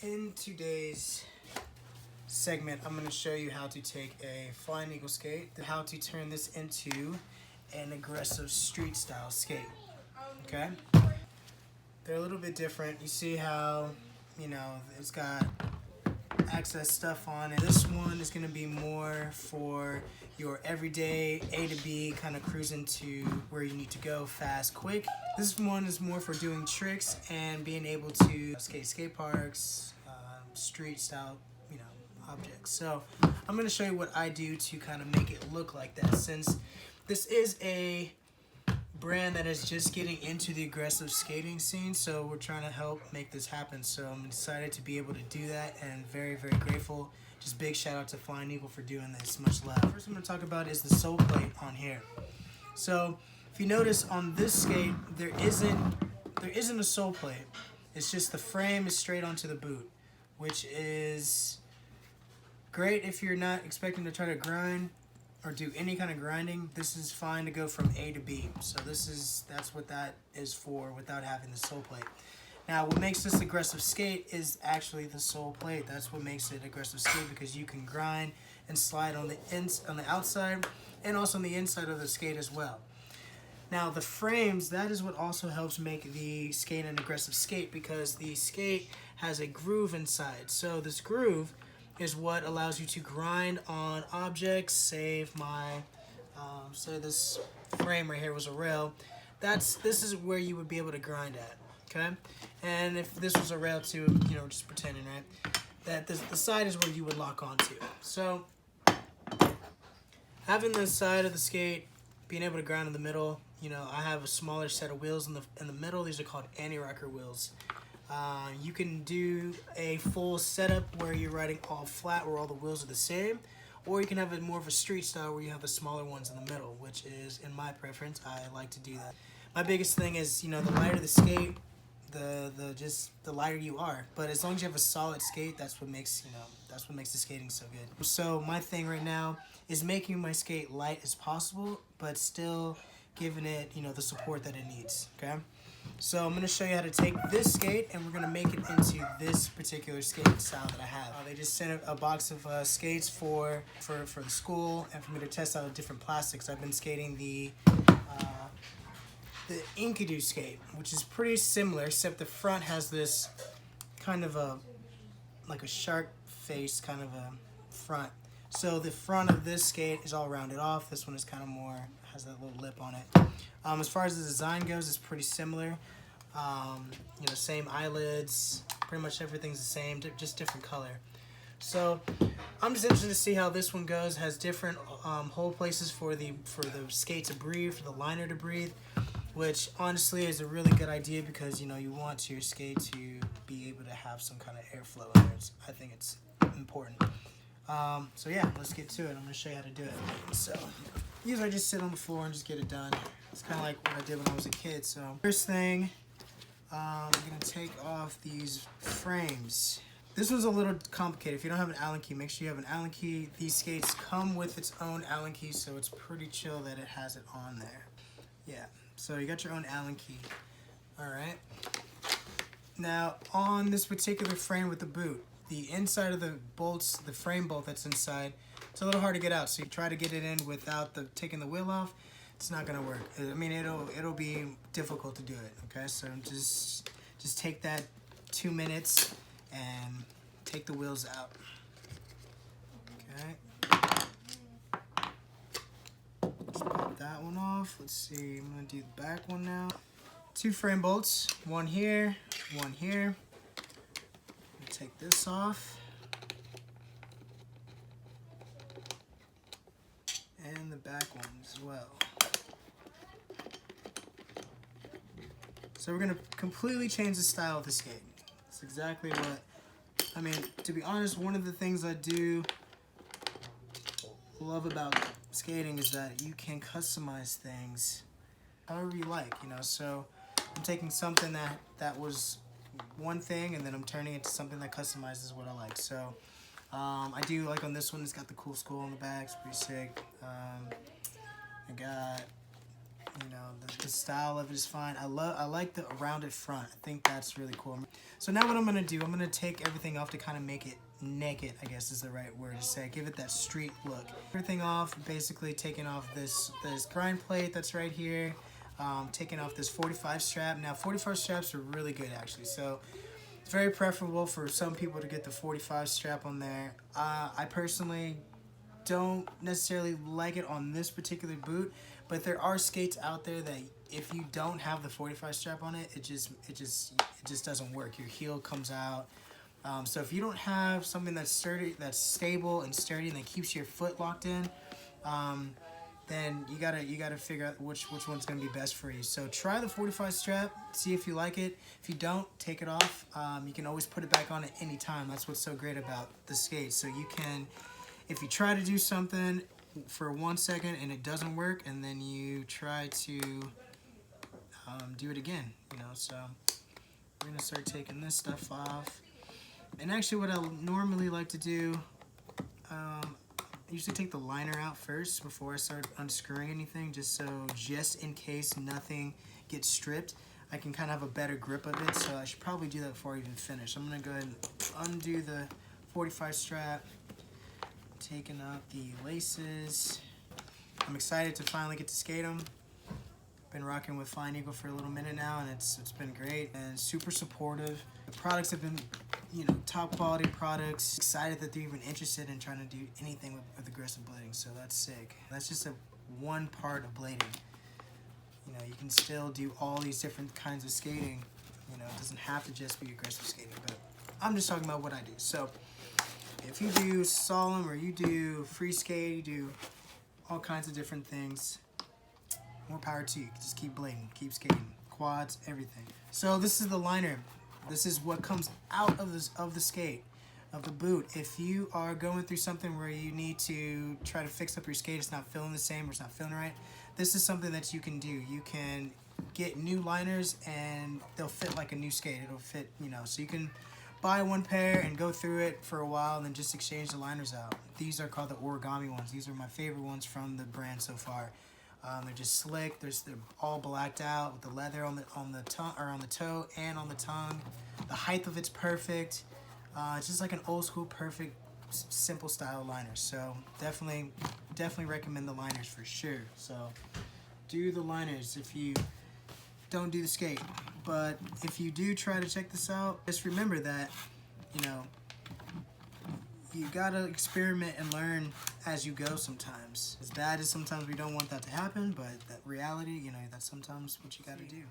In today's segment, I'm going to show you how to take a flying eagle skate, how to turn this into an aggressive street style skate. Okay? They're a little bit different. You see how, it's got access stuff on it. This one is going to be more for your everyday A to B, kind of cruising to where you need to go fast, quick. This one is more for doing tricks and being able to skate parks, street style, objects. So I'm going to show you what I do to kind of make it look like that, since this is a brand that is just getting into the aggressive skating scene, so we're trying to help make this happen. So I'm excited to be able to do that and very, very grateful. Just big shout out to Flying Eagle for doing this. Much love. First I'm going to talk about is the sole plate on here. So if you notice on this skate, there isn't a sole plate. It's just the frame is straight onto the boot, which is great if you're not expecting to try to grind or do any kind of grinding. This is fine to go from A to B. So that's what that is for without having the sole plate. Now what makes this aggressive skate is actually the sole plate. That's what makes it aggressive skate, because you can grind and slide on the outside and also on the inside of the skate as well. Now the frames, that is what also helps make the skate an aggressive skate, because the skate has a groove inside. So this groove is what allows you to grind on objects. Say this frame right here was a rail. This is where you would be able to grind at, okay? And if this was a rail too, just pretending, right? That the side is where you would lock onto. So having the side of the skate, being able to grind in the middle, I have a smaller set of wheels in the middle. These are called anti-rocker wheels. You can do a full setup where you're riding all flat, where all the wheels are the same, or you can have it more of a street style where you have the smaller ones in the middle, which is, in my preference, I like to do that. My biggest thing is, the lighter the skate, the lighter you are. But as long as you have a solid skate, that's what makes the skating so good. So my thing right now is making my skate light as possible, but still giving it, the support that it needs, okay? So I'm going to show you how to take this skate and we're going to make it into this particular skating style that I have. They just sent a box of skates for the school and for me to test out different plastics. I've been skating the Inkadoo skate, which is pretty similar, except the front has this kind of like a shark face kind of a front. So the front of this skate is all rounded off. This one is kind of more, has that little lip on it. As far as the design goes, it's pretty similar. Same eyelids, pretty much everything's the same, just different color. So I'm just interested to see how this one goes. It has different hole places for the skate to breathe, for the liner to breathe, which honestly is a really good idea, because you want your skate to be able to have some kind of airflow in there. I think it's important. So yeah, let's get to it. I'm going to show you how to do it. So usually I just sit on the floor and just get it done. It's kind of like what I did when I was a kid. So first thing, I'm going to take off these frames. This one's a little complicated. If you don't have an Allen key, make sure you have an Allen key. These skates come with its own Allen key, so it's pretty chill that it has it on there. Yeah, so you got your own Allen key. Alright. Now, on this particular frame with the boot, the inside of the bolts, the frame bolt that's inside, it's a little hard to get out. So you try to get it in without taking the wheel off. It's not gonna work. I mean, it'll be difficult to do it. Okay, so just take that 2 minutes and take the wheels out. Okay. Let's pop that one off. Let's see. I'm gonna do the back one now. 2 frame bolts. One here. One here. Take this off, and the back one as well. So we're going to completely change the style of the skate. That's exactly to be honest, one of the things I do love about skating is that you can customize things however you like, so I'm taking something that was one thing, and then I'm turning it to something that customizes what I like. So I do like on this one, it's got the cool skull on the back, it's pretty sick. I got You know, the style of it is fine. I like the rounded front. I think that's really cool. So now what I'm gonna do, I'm gonna take everything off to kind of make it naked, I guess is the right word to say. Give it that street look. Everything off, basically taking off this grind plate that's right here. Taking off this 45 strap. Now 45 straps are really good actually. So it's very preferable for some people to get the 45 strap on there. I personally don't necessarily like it on this particular boot, but there are skates out there that if you don't have the 45 strap on it, it just doesn't work. Your heel comes out. So if you don't have something that's sturdy, that's stable and sturdy, and that keeps your foot locked in, then you gotta figure out which one's gonna be best for you. So try the 45 strap, see if you like it. If you don't, take it off. You can always put it back on at any time. That's what's so great about the skate. So you can, if you try to do something for 1 second and it doesn't work, and then you try to do it again, you know. So we're gonna start taking this stuff off. And actually, what I normally like to do, I usually take the liner out first before I start unscrewing anything, just in case nothing gets stripped. I can kind of have a better grip of it, so I should probably do that before I even finish. I'm gonna go ahead and undo the 45 strap. Taking out the laces. I'm excited to finally get to skate them. Been rocking with Flying Eagle for a little minute now, and it's been great and super supportive. The products have been, you know, top quality products. Excited that they're even interested in trying to do anything with aggressive blading, so that's sick. That's just one part of blading. You know, you can still do all these different kinds of skating. You know, it doesn't have to just be aggressive skating, but I'm just talking about what I do. So if you do slalom or you do free skate, you do all kinds of different things, more power to you. Just keep blading, keep skating, quads, everything. So this is the liner. This is what comes out of the skate, of the boot. If you are going through something where you need to try to fix up your skate, it's not feeling the same or it's not feeling right, this is something that you can do. You can get new liners and they'll fit like a new skate. It'll fit, you know, so you can buy one pair and go through it for a while and then just exchange the liners out. These are called the origami ones. These are my favorite ones from the brand so far. They're just slick. They're all blacked out with the leather on the tongue, or on the toe and on the tongue. The height of it's perfect. It's just like an old school, perfect, simple style liner. So definitely recommend the liners for sure. So do the liners if you don't do the skate. But if you do try to check this out, just remember that, you know, you gotta experiment and learn as you go sometimes. As bad as sometimes we don't want that to happen, but that reality, you know, that's sometimes what you gotta do.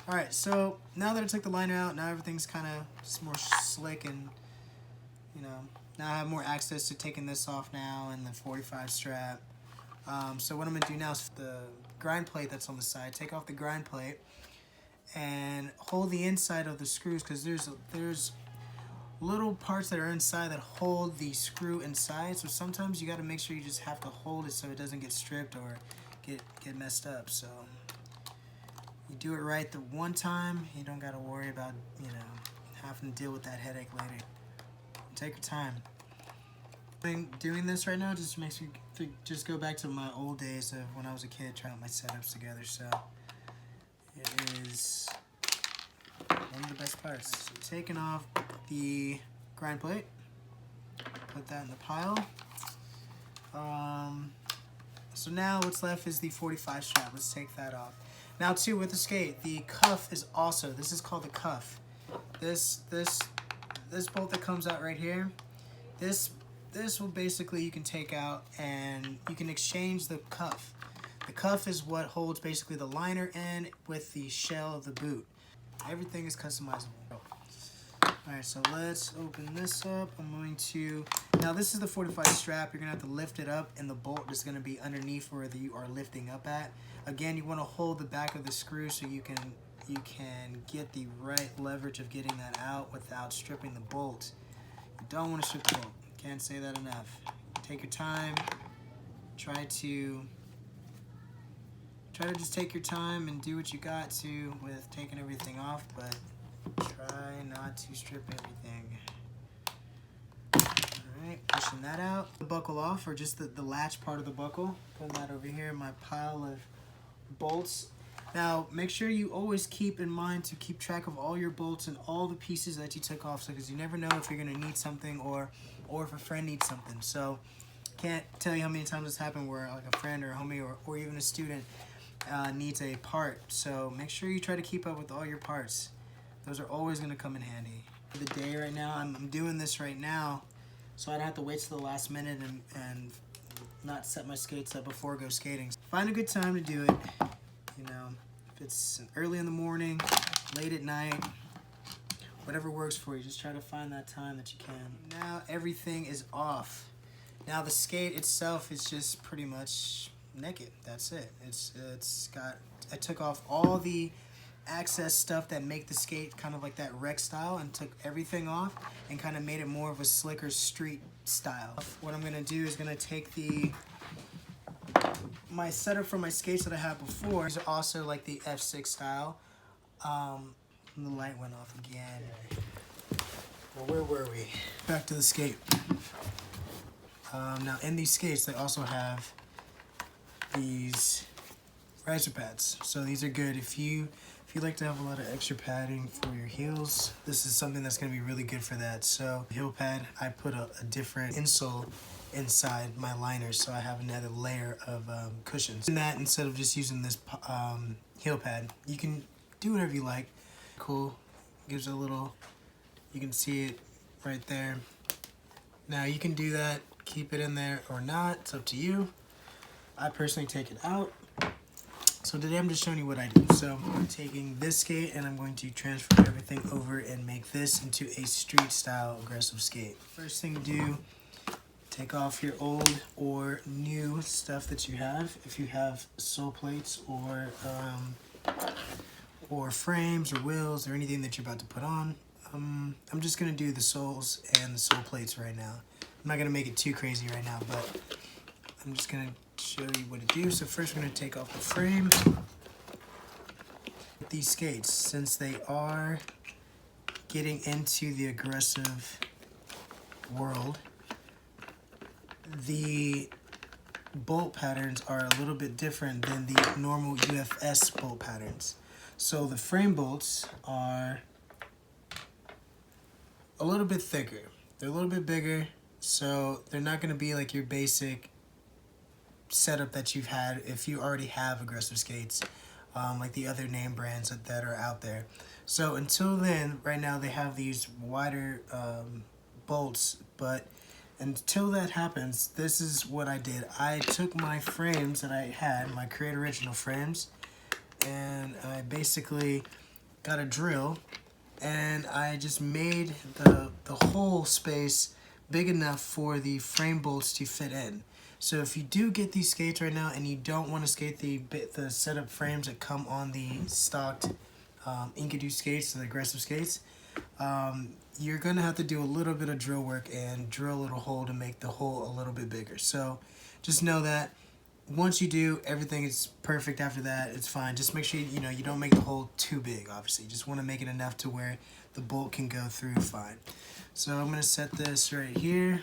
Alright, so now that I took the liner out, now everything's kind of just more slick, and, you know, now I have more access to taking this off now and the 45 strap. So what I'm gonna do now is the grind plate that's on the side, take off the grind plate and hold the inside of the screws, because there's little parts that are inside that hold the screw inside, so sometimes you got to make sure you just have to hold it so it doesn't get stripped or get messed up. So you do it right the one time, you don't got to worry about, you know, having to deal with that headache later. Take your time. Doing this right now just makes me just go back to my old days of when I was a kid trying to put my setups together. So it is one of the best parts. So taking off the grind plate, put that in the pile. So now what's left is the 45 strap. Let's take that off. Now too, with the skate, the cuff is also, this is called the cuff. This bolt that comes out right here, this will basically, you can take out and you can exchange the cuff. The cuff is what holds basically the liner in with the shell of the boot. Everything is customizable. Alright, so let's open this up. I'm going to, now this is the 45 strap. You're going to have to lift it up, and the bolt is going to be underneath where you are lifting up at. Again, you want to hold the back of the screw so you can get the right leverage of getting that out without stripping the bolt. You don't want to strip the bolt. Can't say that enough. Take your time. Try to just take your time and do what you got to with taking everything off, but try not to strip everything. Alright, pushing that out. The buckle off, or just the latch part of the buckle. Putting that over here in my pile of bolts. Now, make sure you always keep in mind to keep track of all your bolts and all the pieces that you took off, so because you never know if you're going to need something or if a friend needs something. So, can't tell you how many times this happened where like a friend or a homie or even a student needs a part. So, make sure you try to keep up with all your parts. Those are always going to come in handy. The day right now, I'm doing this right now, so I don't have to wait till the last minute and not set my skates up before I go skating. Find a good time to do it. You know, if it's early in the morning, late at night, whatever works for you, just try to find that time that you can. Now everything is off. Now the skate itself is just pretty much naked. That's it. I took off all the access stuff that make the skate kind of like that rec style and took everything off and kind of made it more of a slicker street style. What I'm gonna do is gonna take my setup from my skates that I had before. These are also like the F6 style. The light went off again. Well, where were we? Back to the skate. Now in these skates, they also have these riser pads. So these are good if you like to have a lot of extra padding for your heels. This is something that's going to be really good for that. So heel pad, I put a different insole inside my liners, so I have another layer of cushions. In that, instead of just using this heel pad, you can do whatever you like. Cool, gives a little, you can see it right there. Now you can do that, keep it in there or not, it's up to you. I personally take it out. So today I'm just showing you what I do. So I'm taking this skate and I'm going to transfer everything over and make this into a street style aggressive skate. First thing to do, take off your old or new stuff that you have. If you have sole plates or frames or wheels or anything that you're about to put on, I'm just gonna do the soles and the sole plates right now. I'm not gonna make it too crazy right now, but I'm just gonna show you what to do. So first we're going to take off the frame. These skates, since they are getting into the aggressive world, the bolt patterns are a little bit different than the normal UFS bolt patterns. So the frame bolts are a little bit thicker. They're a little bit bigger, so they're not going to be like your basic setup that you've had if you already have aggressive skates, like the other name brands that are out there. So until then, right now they have these wider bolts, but until that happens, this is what I did. I took my frames that I had, my Create Original frames, and I basically got a drill and I just made the whole space big enough for the frame bolts to fit in. So if you do get these skates right now and you don't want to skate the setup frames that come on the stocked Inkadu skates, the aggressive skates, you're going to have to do a little bit of drill work and drill a little hole to make the hole a little bit bigger. So just know that once you do, everything is perfect after that. It's fine. Just make sure you don't make the hole too big, obviously. You just want to make it enough to where the bolt can go through fine. So I'm going to set this right here.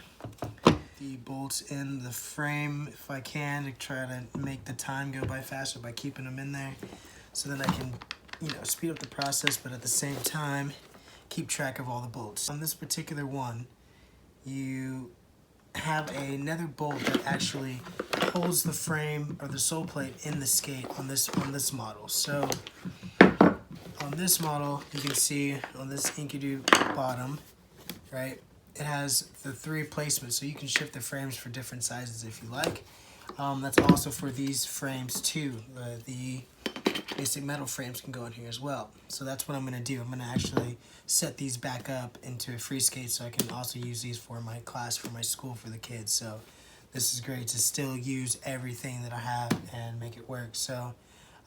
The bolts in the frame if I can, to try to make the time go by faster by keeping them in there, so that I can speed up the process, but at the same time keep track of all the bolts. On this particular one, you have another bolt that actually holds the frame or the sole plate in the skate on this model. So on this model, you can see on this Inkadu bottom, right, it has the 3 placements, so you can shift the frames for different sizes if you like. That's also for these frames too. The basic metal frames can go in here as well. So that's what I'm going to do. I'm going to actually set these back up into a free skate, so I can also use these for my class, for my school, for the kids. So this is great to still use everything that I have and make it work. So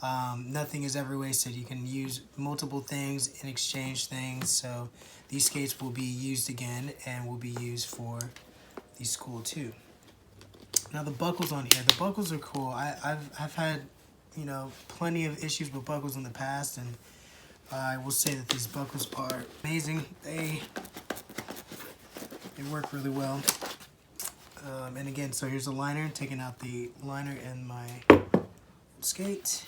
nothing is ever wasted. You can use multiple things and exchange things. So these skates will be used again and will be used for the school too. Now the buckles on here, the buckles are cool. I've had plenty of issues with buckles in the past, and I will say that these buckles are amazing. They work really well. And again, so here's the liner, taking out the liner in my skate.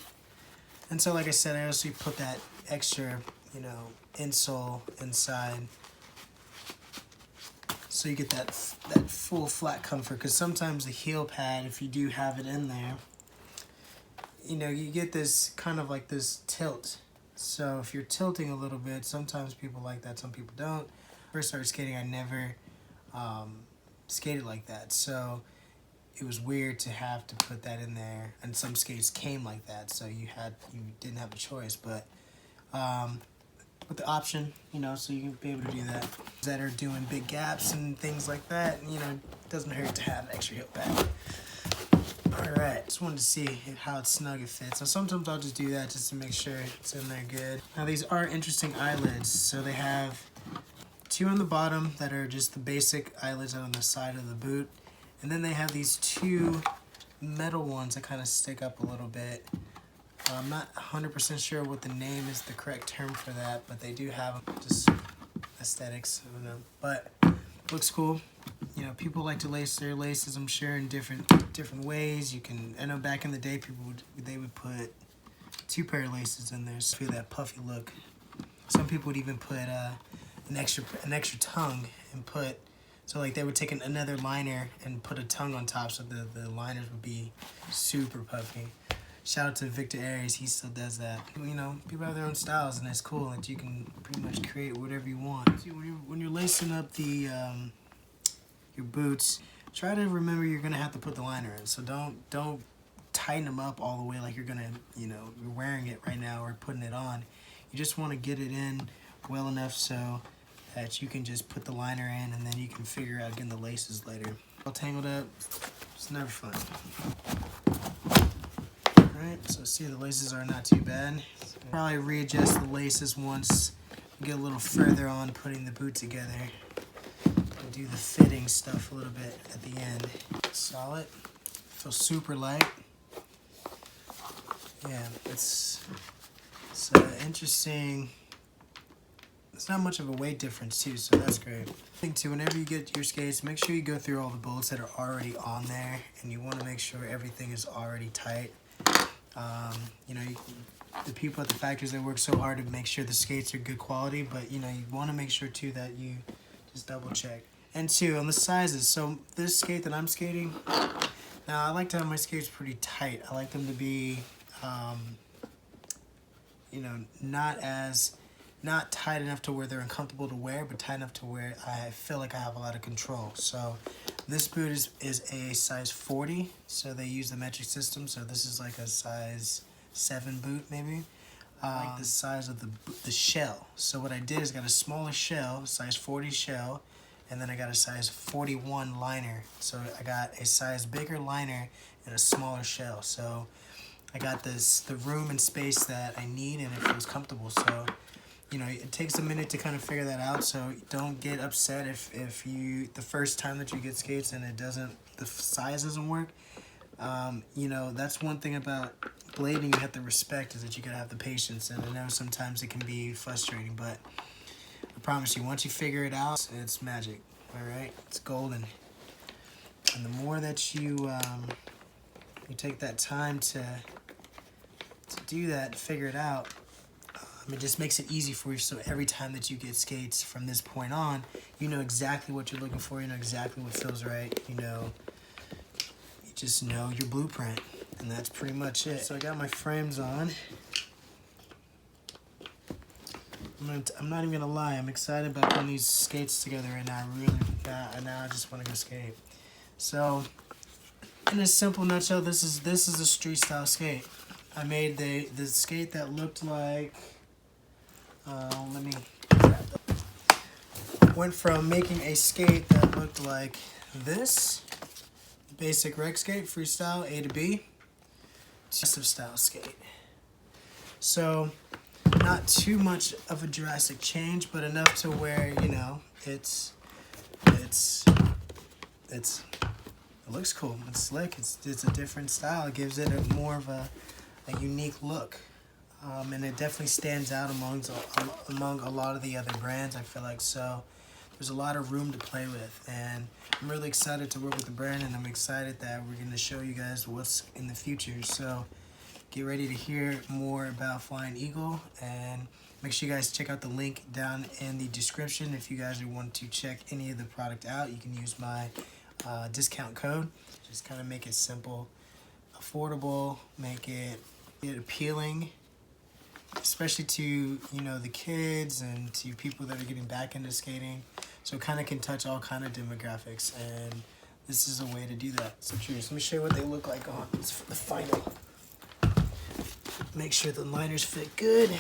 And so like I said, I also put that extra, you know, insole inside, so you get that full flat comfort. Because sometimes the heel pad, if you do have it in there, you know, you get this kind of like this tilt. So if you're tilting a little bit, sometimes people like that, some people don't. First started skating, I never skated like that, so it was weird to have to put that in there. And some skates came like that, so you didn't have a choice. But with the option, you know, so you can be able to do that are doing big gaps and things like that, you know, it doesn't hurt to have an extra heel pad. Alright, just wanted to see how snug it fits. So sometimes I'll just do that just to make sure it's in there good. Now these are interesting eyelids. So they have 2 on the bottom that are just the basic eyelids on the side of the boot. And then they have these 2 metal ones that kind of stick up a little bit. I'm not 100% sure what the name is, the correct term for that, but they do have just aesthetics, I don't know. But looks cool. You know, people like to lace their laces, I'm sure, in different ways. You can, I know back in the day, they would put 2 pair of laces in there to feel that puffy look. Some people would even put an extra tongue and put, so like they would take another liner and put a tongue on top, so the liners would be super puffy. Shout out to Victor Aries, he still does that. You know, people have their own styles, and it's cool that you can pretty much create whatever you want. When you're lacing up the your boots, try to remember you're gonna have to put the liner in. So don't tighten them up all the way like you're gonna, you know, you're wearing it right now or putting it on. You just want to get it in well enough so that you can just put the liner in, and then you can figure out getting the laces later. All tangled up, it's never fun. Alright, so see, the laces are not too bad. Probably readjust the laces once we get a little further on putting the boot together. And do the fitting stuff a little bit at the end. Solid. Feels super light. Yeah, it's interesting. It's not much of a weight difference too, so that's great. I think too, whenever you get your skates, make sure you go through all the bolts that are already on there, and you want to make sure everything is already tight. You know, the people at the factories, they work so hard to make sure the skates are good quality, but you know, you want to make sure too that you just double check. And two, on the sizes, so this skate that I'm skating, now I like to have my skates pretty tight. I like them to be, you know, not tight enough to where they're uncomfortable to wear, but tight enough to where I feel like I have a lot of control. So this boot is a size 40, so they use the metric system, so this is like a size 7 boot maybe. I like the size of the shell. So what I did is got a smaller shell, size 40 shell, and then I got a size 41 liner. So I got a size bigger liner and a smaller shell. So I got the room and space that I need, and it feels comfortable. So, you know, it takes a minute to kind of figure that out, so don't get upset if you, the first time that you get skates and the size doesn't work. You know, that's one thing about blading you have to respect, is that you gotta have the patience, and I know sometimes it can be frustrating, but I promise you, once you figure it out, it's magic, alright? It's golden. And the more that you take that time to do that, to figure it out, it just makes it easy for you, so every time that you get skates from this point on, you know exactly what you're looking for, you know exactly what feels right, you just know your blueprint, and that's pretty much it. So I got my frames on. I'm not even gonna lie, I'm excited about putting these skates together right now. Now I just want to go skate. So, in a simple nutshell, this is a street style skate. I made the skate that looked like, let me grab that. Went from making a skate that looked like this, basic rec skate, freestyle, A to B, to style skate. So, not too much of a drastic change, but enough to where, you know, it looks cool. It's slick. It's a different style. It gives it more of a unique look, and it definitely stands out among a lot of the other brands, I feel like. So there's a lot of room to play with, and I'm really excited to work with the brand, and I'm excited that we're going to show you guys what's in the future. So get ready to hear more about Flying Eagle, and make sure you guys check out the link down in the description. If you guys want to check any of the product out, you can use my discount code. Just kind of make it simple, affordable, make it appealing, especially to the kids and to people that are getting back into skating. So it kind of can touch all kind of demographics, and this is a way to do that. So cheers. Let me show you what they look like on the final. Make sure the liners fit good.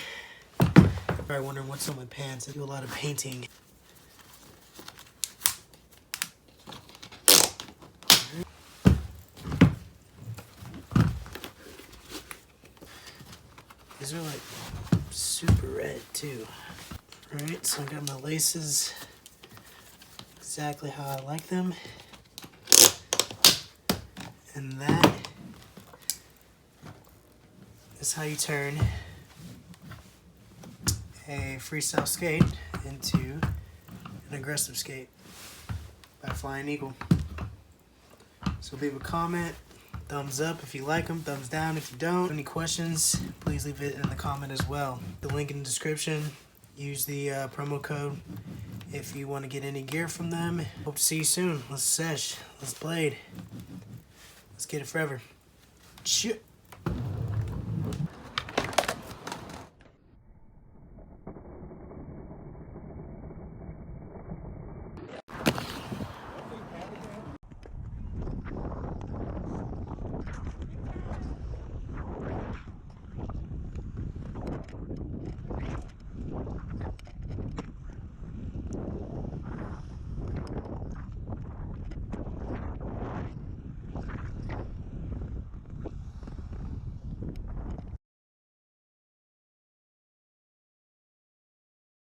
You're probably wondering what's on my pants. I do a lot of painting. These are like super red too. Alright, so I got my laces exactly how I like them. And that is how you turn a freestyle skate into an aggressive skate by Flying Eagle. So leave a comment, thumbs up if you like them, thumbs down if you don't. Any questions, please leave it in the comment as well. The link in the description. Use the promo code if you want to get any gear from them. Hope to see you soon. Let's sesh, let's blade, let's get it forever. Shit.